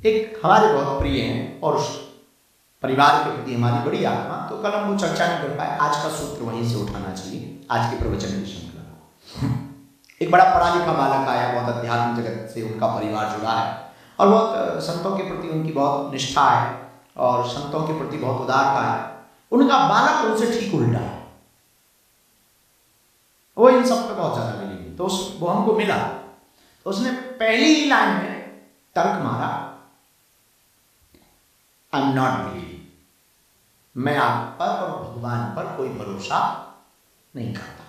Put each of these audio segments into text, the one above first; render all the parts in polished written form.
एक हमारे बहुत प्रिय हैं और परिवार के प्रति हमारी बड़ी आत्मा, तो कल हम वो चर्चा नहीं कर पाए। आज का सूत्र वहीं से उठाना चाहिए, आज के प्रवचन की श्रृंखला। एक बड़ा पढ़ा लिखा बालक आया, बहुत अध्यात्म जगत से उनका परिवार जुड़ा है और बहुत संतों के प्रति उनकी बहुत निष्ठा है और संतों के प्रति बहुत उदारता है। उनका बालक उनसे ठीक उल्टा है, वो इन सब पे बहुत ज्यादा मिलेगी। तो वो हमको मिला, तो उसने पहली ही लाइन में तर्क मारा, आई एम नॉट बिलीविंग, मैं आप पर और भगवान पर कोई भरोसा नहीं करता।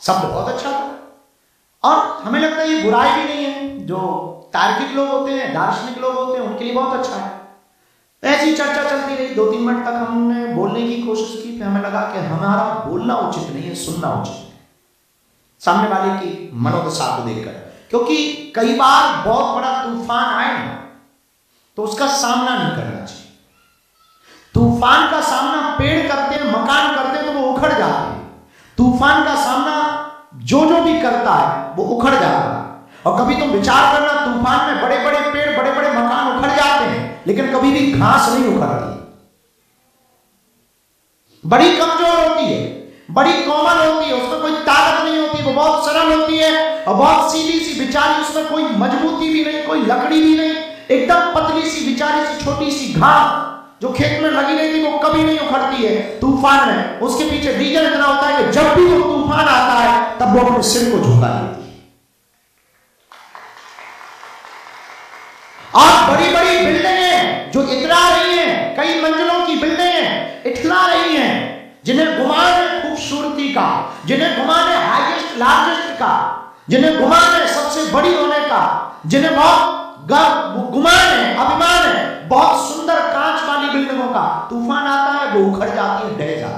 शब्द बहुत अच्छा था और हमें लगता है ये बुराई भी नहीं है। जो तार्किक लोग होते हैं, दार्शनिक लोग होते हैं, उनके लिए बहुत अच्छा है। ऐसी चर्चा चलती रही, 2-3 मिनट तक हमने बोलने की कोशिश की, फिर हमें लगा कि हमारा बोलना उचित नहीं है, सुनना उचित है सामने वाले की मनोदशा को देखकर। क्योंकि कई बार बहुत बड़ा तूफान आए ना, तो उसका सामना नहीं करना चाहिए। तूफान का सामना पेड़ करते हैं, मकान करते हैं तो वो उखड़ जाते हैं। तूफान का सामना जो भी करता है वो उखड़ जाता है। और कभी तुम विचार करना, तूफान में बड़े बड़े पेड़, बड़े बड़े मकान उखड़ जाते हैं, लेकिन कभी भी घास नहीं उखड़ती। बड़ी कमजोर होती है, बड़ी कोमल होती है, उसमें कोई ताकत नहीं होती, वो बहुत सरल होती है और बहुत सीधी सी बिचारी, उसमें कोई मजबूती भी नहीं, कोई लकड़ी भी नहीं, एकदम पतली सी बिचारी सी छोटी सी घास जो खेत में लगी रहती वो कभी नहीं उखड़ती है। तूफान में उसके पीछे रीजन इतना होता है कि जब भी वो तूफान आता है तब वो अपने सिर को झुका देती है। और बड़ी बड़ी बिल्डिंगें जो इतरा रही हैं, कई मंजिलों की बिल्डिंगें इठला रही हैं, जिन्हें गुमान है खूबसूरती का, जिन्हें गुमान है हाईएस्ट लार्जेस्ट का, जिन्हें गुमान है सबसे बड़ी होने का, जिन्हें बहुत गुमान है, अभिमान है बहुत सुंदर कांच वाली बिल्डिंगों का, तूफान आता है वो उखड़ जाती है, ढह जाती है।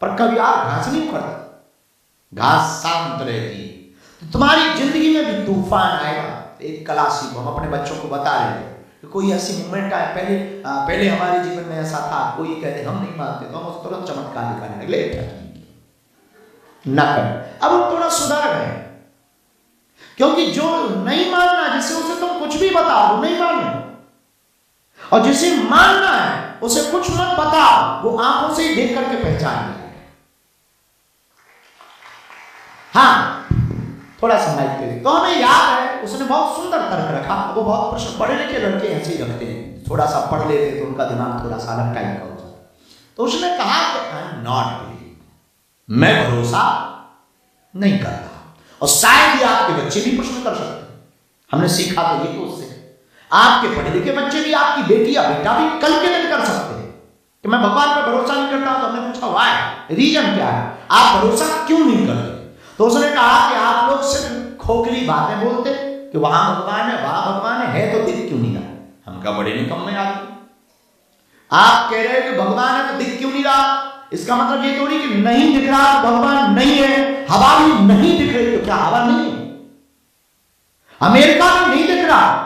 पर कभी यार घास नहीं उखड़ती, घास शांत रहती है। तो तुम्हारी जिंदगी में भी तूफान आएगा। एक क्लासी को हम अपने बच्चों को बता रहे थे कि कोई ऐसी मूवमेंट आए, पहले हमारे जीवन में ऐसा था, कोई कहते हम नहीं मानते तो हम उस तुरंत चमत्कार दिखाने लगे, न कर। अब हम थोड़ा सुधार गए, क्योंकि जो नहीं मानना, जिसे उसे तुम कुछ भी बताओ वो नहीं मानना, और जिसे मानना है उसे कुछ मत बताओ, वो आंखों से ही देख करके पहचान लेगा। हाँ, थोड़ा समझते हैं। तो हमें याद है उसने बहुत सुंदर तर्क रखा। वो बहुत प्रश्न, पढ़े लिखे लड़के ऐसे ही रखते हैं, थोड़ा सा पढ़ लेते तो उनका दिमाग थोड़ा सा अलग टाइप का हो जाता। तो उसने कहा कि आई एम नॉट बिलीविंग, मैं भरोसा नहीं करता। और शायद ही आपके बच्चे भी प्रश्न कर सकते हैं। हमने सीखा तो ये, तो उससे आपके पढ़े लिखे बच्चे भी, आपकी बेटी या बेटा भी कल के दिन कर सकते हैं कि मैं भगवान पर भरोसा नहीं करता। तो हमने पूछा वाई, रीजन क्या है, आप भरोसा क्यों नहीं करते? तो उसने कहा कि आप लोग सिर्फ खोखली बातें बोलते कि वहां भगवान है, वहां भगवान है तो दिख क्यों नहीं रहा? हम कहा बड़े निकम्मे आदमी, आप कह रहे हो कि भगवान है तो दिख क्यों नहीं रहा? इसका मतलब ये थोड़ी कि नहीं दिख रहा तो भगवान नहीं है। हवा भी नहीं दिख रही तो क्या हवा नहीं है? अमेरिका भी नहीं दिख रहा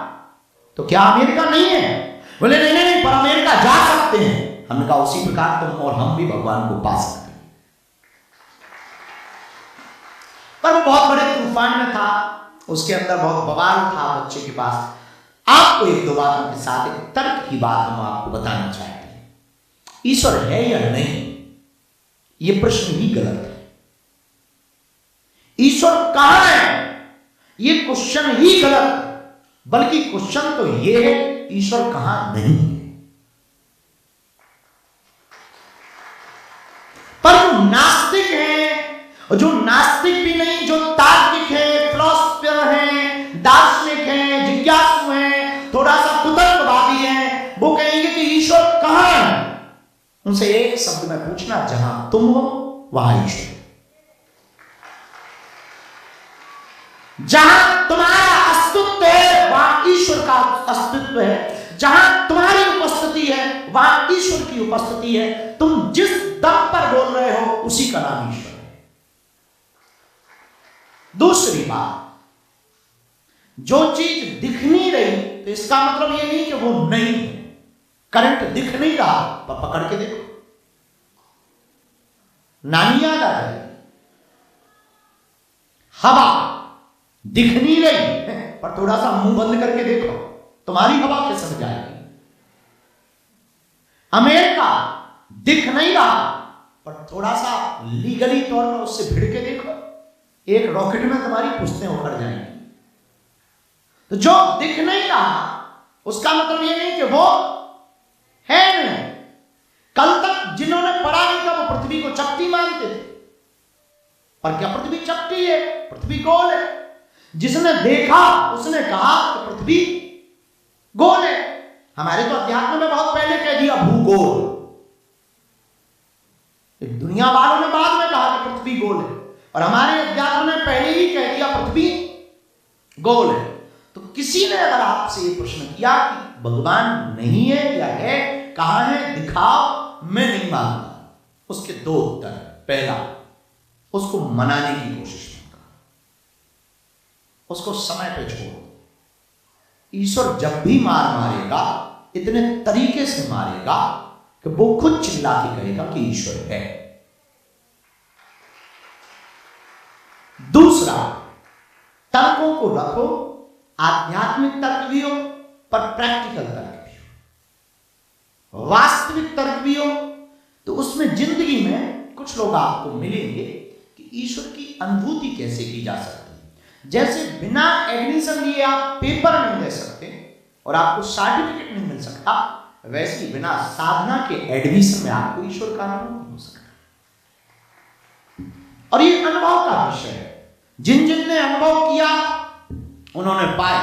तो क्या अमेरिका नहीं है? बोले नहीं नहीं नहीं, पर अमेरिका जा सकते हैं। हमने कहा उसी प्रकार तुम और हम भी भगवान को पा सकते हैं। पर वो बहुत बड़े तूफान में था, उसके अंदर बहुत बवाल था बच्चे के पास। आपको एक दो बातों के साथ एक तर्क की बात हम आपको बताना चाहते हैं। ईश्वर है या नहीं, ये प्रश्न ही गलत है। ईश्वर कहां है, ये क्वेश्चन ही गलत है। बल्कि क्वेश्चन तो ये है ईश्वर कहां नहीं है। पर जो नास्तिक है, और जो नास्तिक भी नहीं, जो तार्किक है, फिलोसफर है, दार्शनिक है, जिज्ञासु है, थोड़ा सा कुतर्कवादी है, वो कहेंगे कि ईश्वर कहां है। उनसे एक शब्द में पूछना, जहां तुम हो वहां ईश्वर। जहां तुम्हारा अस्तित्व है वहां ईश्वर का अस्तित्व है। जहां तुम्हारी उपस्थिति है वहां ईश्वर की उपस्थिति है। तुम जिस दम पर बोल रहे हो उसी का नाम ईश्वर है। दूसरी बात, जो चीज दिख नहीं रही तो इसका मतलब ये नहीं कि वो नहीं है। करंट दिख नहीं रहा पर पकड़ के देखो, नानी याद आ जाएगी। हवा दिख नहीं रही पर थोड़ा सा मुंह बंद करके देखो, तुम्हारी हवा खिसक जाएगी। अमेरिका दिख नहीं रहा, पर थोड़ा सा लीगली तौर पर उससे भिड़ के देखो, एक रॉकेट में तुम्हारी पुश्तें उखड़ जाएंगी। तो जो दिख नहीं रहा उसका मतलब ये नहीं कि वो है नहीं। कल तक जिन्होंने पढ़ा नहीं था वो पृथ्वी को चपटी मानते थे, पर क्या पृथ्वी चपटी है? पृथ्वी गोल है। जिसने देखा उसने कहा कि पृथ्वी गोल है। हमारे तो अध्यात्म में बहुत पहले कह दिया भूगोल, दुनिया वालों ने बाद में कहा कि पृथ्वी गोल है, और हमारे अध्यात्म ने पहले ही कह दिया पृथ्वी गोल है। तो किसी ने अगर आपसे ये प्रश्न किया कि भगवान नहीं है या है, कहां है, दिखाओ, मैं नहीं मानता, उसके दो उत्तर। पहला, उसको मनाने की कोशिश मत करो, उसको समय पे छोड़ो। ईश्वर जब भी मार मारेगा इतने तरीके से मारेगा कि वो खुद चिल्ला के कहेगा कि ईश्वर है। दूसरा, तर्कों को रखो, आध्यात्मिक तर्क भी हो पर प्रैक्टिकल तर्क भी हो, वास्तविक तर्क भी हो। तो उसमें जिंदगी में कुछ लोग आपको मिलेंगे कि ईश्वर की अनुभूति कैसे की जा सकती है। जैसे बिना एडमिशन लिए आप पेपर नहीं ले सकते और आपको सर्टिफिकेट नहीं मिल सकता, वैसे ही बिना साधना के एडमिशन में आपको ईश्वर का अनुभव नहीं हो सकता। और ये अनुभव का विषय है। जिन जिन ने अनुभव किया उन्होंने पाया,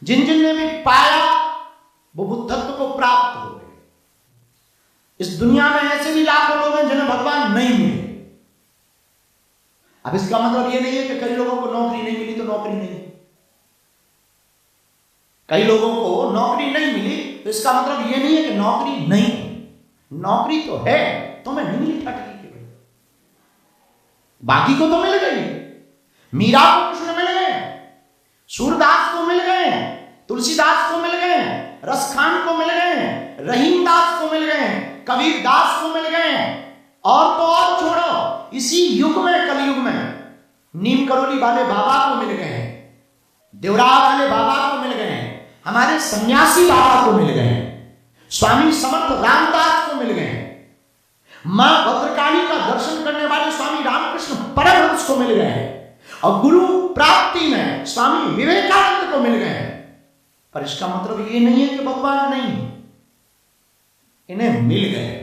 जिन जिन ने भी पाया वो बुद्धत्व को प्राप्त हो गए। इस दुनिया में ऐसे भी लाखों लोग हैं जिन्हें भगवान नहीं मिले। अब इसका मतलब ये नहीं है कि कई लोगों को नौकरी नहीं मिली तो नौकरी नहीं, कई लोगों को नौकरी नहीं मिली तो इसका मतलब ये नहीं है कि नौकरी नहीं, नौकरी तो है, तुम्हें नहीं मिली ठीक है, बाकी को तो मिल गई। मीरा को कृष्ण मिल गए, सूरदास को मिल गए, तुलसीदास को मिल गए, रसखान को मिल गए, रहीम दास को मिल गए, कबीर दास को मिल गए, और तो और छोड़ो, इसी युग में, कलयुग में नीम करोली वाले बाबा को मिल गए, देवरा वाले बाबा को मिल गए, हमारे सन्यासी बाबा को मिल गए, स्वामी समर्थ रामदास को मिल गए, मां भद्रकाली का दर्शन करने वाले स्वामी रामकृष्ण परमहंस को मिल गए, और गुरु प्राप्ति में स्वामी विवेकानंद को मिल गए। पर इसका मतलब ये नहीं है कि भगवान नहीं, इन्हें मिल गए।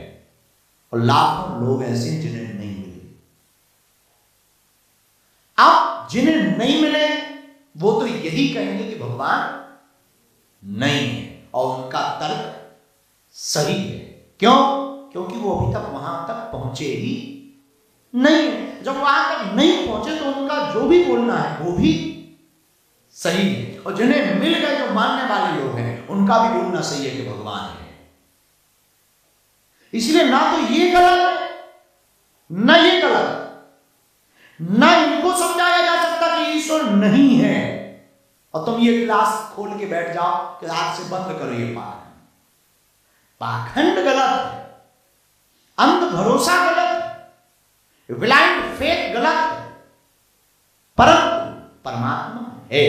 और लाखों लोग ऐसे जिन्हें नहीं मिले। अब जिन्हें नहीं मिले वो तो यही कहेंगे कि भगवान नहीं है, और उनका तर्क सही है। क्यों? क्योंकि वो अभी तक वहां तक पहुंचे ही नहीं है। जब वहां तक नहीं पहुंचे तो उनका जो भी बोलना है वो भी सही है। और जिन्हें मिल गए, जो मानने वाले लोग हैं, उनका भी बोलना सही है कि भगवान है। इसलिए ना तो ये गलत है, ना ये गलत, ना इनको समझाया जा सकता कि ईश्वर नहीं है और तुम ये क्लास खोल के बैठ जाओ कि आज से बंद करो ये पाखंड। पाखंड गलत है, अंध भरोसा गलत है, ब्लाइंड फेथ गलत है, परंतु परमात्मा है।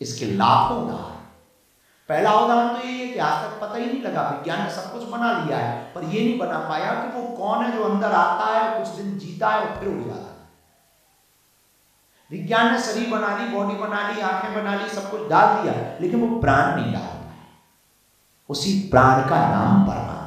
इसके लाखों उदाहरण। पहला उदाहरण तो ये है कि आज तक पता ही नहीं लगा, विज्ञान ने सब कुछ बना लिया है पर ये नहीं बना पाया कि वो कौन है जो अंदर आता है, कुछ दिन जीता है और फिर उड़ जाता है। विज्ञान ने शरीर बना ली, बॉडी बना ली, आंखें बना ली, सब कुछ डाल दिया, लेकिन वो प्राण नहीं डाल पाया। उसी प्राण का नाम परमात्मा।